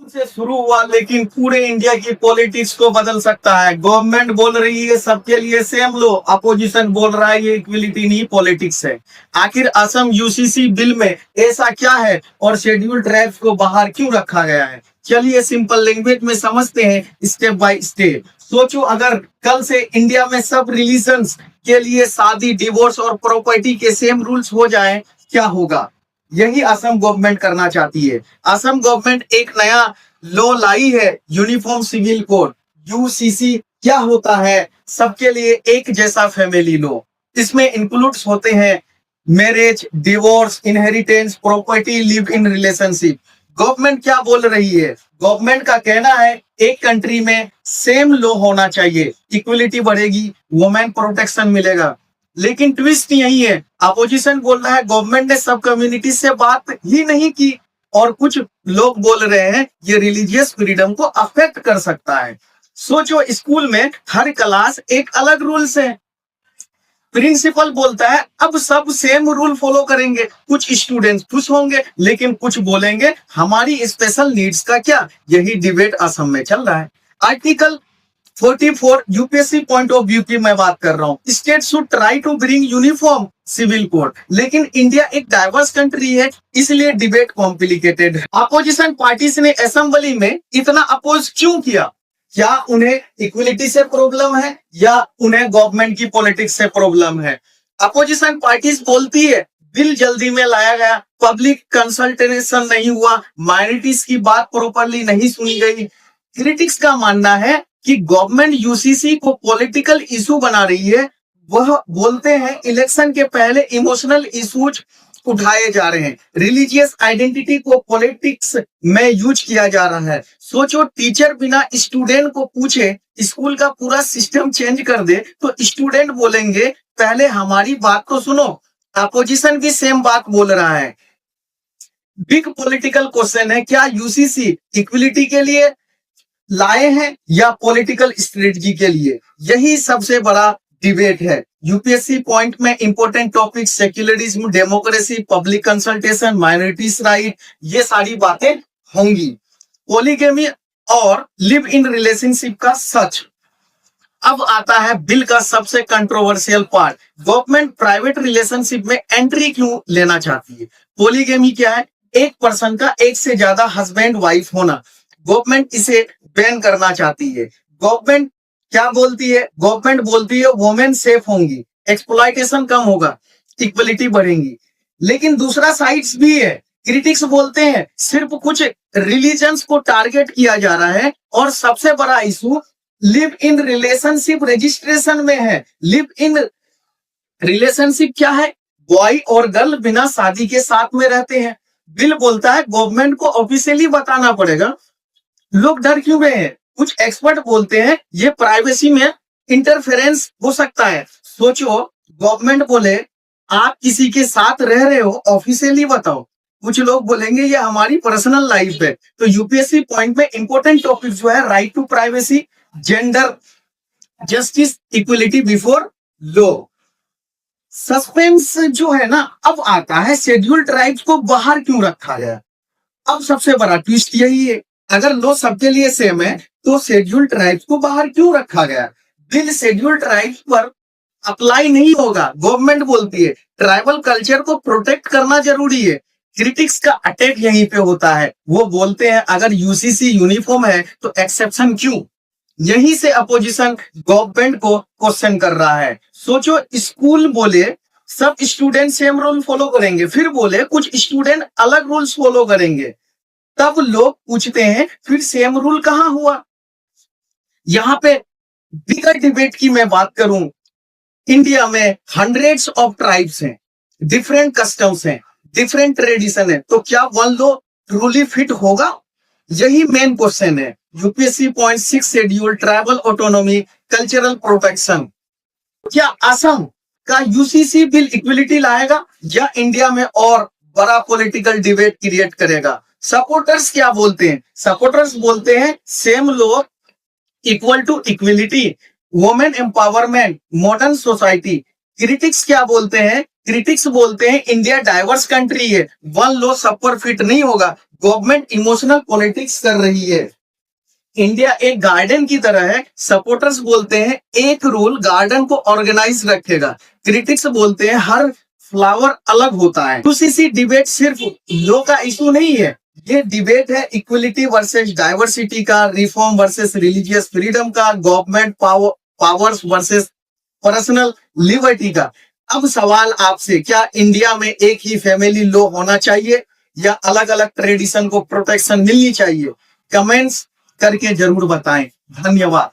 से शुरू हुआ लेकिन पूरे इंडिया की पॉलिटिक्स को बदल सकता है। गवर्नमेंट बोल रही है सबके लिए सेम लो, अपोजिशन बोल रहा है ये इक्विलिटी नहीं पॉलिटिक्स है। आखिर असम यूसीसी बिल में ऐसा क्या है और शेड्यूल ट्राइब्स को बाहर क्यों रखा गया है? चलिए सिंपल लैंग्वेज में समझते हैं स्टेप बाय स्टेप। सोचो अगर कल से इंडिया में सब रिलीजन्स के लिए शादी, डिवोर्स और प्रॉपर्टी के सेम रूल्स हो जाए, क्या होगा? यही असम गवर्नमेंट करना चाहती है। असम गवर्नमेंट एक नया लॉ लाई है, यूनिफॉर्म सिविल कोड यूसीसी। क्या होता है? सबके लिए एक जैसा फैमिली लॉ। इसमें इंक्लूड्स होते हैं marriage, divorce, inheritance, property, live in relationship. Government क्या बोल रही है? गवर्नमेंट का कहना है एक कंट्री में सेम लॉ होना चाहिए, इक्वलिटी बढ़ेगी, वुमेन प्रोटेक्शन मिलेगा। लेकिन ट्विस्ट यही है, अपोजिशन बोल रहा है गवर्नमेंट ने सब कम्युनिटी से बात ही नहीं की, और कुछ लोग बोल रहे हैं ये रिलीजियस फ्रीडम को अफेक्ट कर सकता है। सोचो स्कूल में हर क्लास एक अलग रूल्स है। प्रिंसिपल बोलता है अब सब सेम रूल फॉलो करेंगे, कुछ स्टूडेंट्स खुश होंगे लेकिन कुछ बोलेंगे हमारी स्पेशल नीड्स का क्या? यही डिबेट असम में चल रहा है। Article 44 UPSC point of view की मैं बात कर रहा हूँ। State should try to bring uniform civil code, लेकिन इंडिया एक डाइवर्स कंट्री है, इसलिए डिबेट कॉम्प्लिकेटेड है। अपोजिशन पार्टीज ने असेंबली में इतना अपोज क्यों किया? क्या उन्हें इक्विलिटी से प्रॉब्लम है या उन्हें गवर्नमेंट की पॉलिटिक्स से प्रॉब्लम है? अपोजिशन पार्टीज बोलती है बिल जल्दी में लाया गया, पब्लिक कंसल्टेशन नहीं हुआ, माइनॉरिटीज की बात प्रॉपरली नहीं सुनी गई। क्रिटिक्स का मानना है कि गवर्नमेंट यूसीसी को पॉलिटिकल इशू बना रही है। वह बोलते हैं इलेक्शन के पहले इमोशनल इश्यूज उठाए जा रहे हैं, रिलीजियस आइडेंटिटी को पॉलिटिक्स में यूज किया जा रहा है। सोचो टीचर बिना स्टूडेंट को पूछे स्कूल का पूरा सिस्टम चेंज कर दे तो स्टूडेंट बोलेंगे पहले हमारी बात तो सुनो। अपोजिशन भी सेम बात बोल रहा है। बिग पॉलिटिकल क्वेश्चन है, क्या यूसीसी इक्विलिटी के लिए लाए हैं या पॉलिटिकल स्ट्रेटजी के लिए? यही सबसे बड़ा डिबेट है। यूपीएससी पॉइंट में important topic secularism, democracy, public consultation, minorities right, ये सारी बातें होंगी। पॉलीगेमी और लिव इन रिलेशनशिप का सच। अब आता है बिल का सबसे controversial part, government private relationship में एंट्री क्यों लेना चाहती है? पॉलीगेमी क्या है? एक पर्सन का एक से ज्यादा हस्बैंड वाइफ होना। गवर्नमेंट इसे बैन करना चाहती है। गवर्नमेंट क्या बोलती है? गवर्नमेंट बोलती है वुमेन सेफ होंगी, एक्सप्लॉयटेशन कम होगा, इक्वलिटी बढ़ेगी। लेकिन दूसरा साइड्स भी है। क्रिटिक्स बोलते हैं सिर्फ कुछ रिलीजन्स को टारगेट किया जा रहा है, और सबसे बड़ा issue live in relationship registration में है। लिव इन रिलेशनशिप क्या है? बॉय और गर्ल बिना शादी के साथ में रहते हैं। बिल बोलता है गवर्नमेंट को ऑफिशियली बताना पड़ेगा। लोग डर क्यों गए हैं? कुछ एक्सपर्ट बोलते हैं ये प्राइवेसी में इंटरफेरेंस हो सकता है। सोचो गवर्नमेंट बोले आप किसी के साथ रह रहे हो, ऑफिशियली बताओ। कुछ लोग बोलेंगे ये हमारी पर्सनल लाइफ है। तो यूपीएससी पॉइंट में इंपॉर्टेंट टॉपिक जो है right to privacy, gender justice, equality before law. Suspense जो है ना अब आता है शेड्यूल ट्राइब्स को बाहर क्यों रखा गया। अब सबसे बड़ा ट्विस्ट यही है, अगर लॉ सबके लिए सेम है तो शेड्यूल ट्राइब्स को बाहर क्यों रखा गया? बिल शेड्यूल ट्राइब्स पर अप्लाई नहीं होगा। गवर्नमेंट बोलती है ट्राइबल कल्चर को प्रोटेक्ट करना जरूरी है। क्रिटिक्स का अटैक यहीं पे होता है। वो बोलते हैं अगर यूसीसी यूनिफॉर्म है तो एक्सेप्शन क्यों? यहीं से अपोजिशन गवर्नमेंट को क्वेश्चन कर रहा है। सोचो स्कूल बोले सब स्टूडेंट सेम रूल फॉलो करेंगे, फिर बोले कुछ स्टूडेंट अलग रूल्स फॉलो करेंगे। तब लोग पूछते हैं फिर सेम रूल कहां हुआ? यहां पे बिगर डिबेट की मैं बात करूं, इंडिया में हंड्रेड्स ऑफ ट्राइब्स हैं, डिफरेंट कस्टम्स हैं, डिफरेंट ट्रेडिशन है, तो क्या वन लॉ ट्रूली फिट होगा? यही मेन क्वेश्चन है। UPSC point 6 schedule, tribal autonomy, cultural protection. क्या असम का यूसीसी बिल इक्विलिटी लाएगा या इंडिया में और बड़ा पॉलिटिकल डिबेट क्रिएट करेगा? सपोर्टर्स क्या बोलते हैं? सपोर्टर्स बोलते हैं same law equal to equality, women empowerment, modern society. Critics क्या बोलते हैं? क्रिटिक्स बोलते हैं इंडिया डाइवर्स कंट्री है, वन लो सब पर फिट नहीं होगा, गवर्नमेंट इमोशनल पॉलिटिक्स कर रही है। इंडिया एक गार्डन की तरह है, सपोर्टर्स बोलते हैं एक रूल गार्डन को ऑर्गेनाइज रखेगा, क्रिटिक्स बोलते हैं हर फ्लावर अलग होता है। यूसीसी डिबेट सिर्फ लॉ का इशू नहीं है, ये डिबेट है इक्वलिटी वर्सेस डाइवर्सिटी का, रिफॉर्म वर्सेस रिलीजियस फ्रीडम का, government powers versus personal liberty का। अब सवाल आपसे, क्या इंडिया में एक ही फैमिली लॉ होना चाहिए या अलग अलग ट्रेडिशन को प्रोटेक्शन मिलनी चाहिए? कमेंट्स करके जरूर बताएं। धन्यवाद।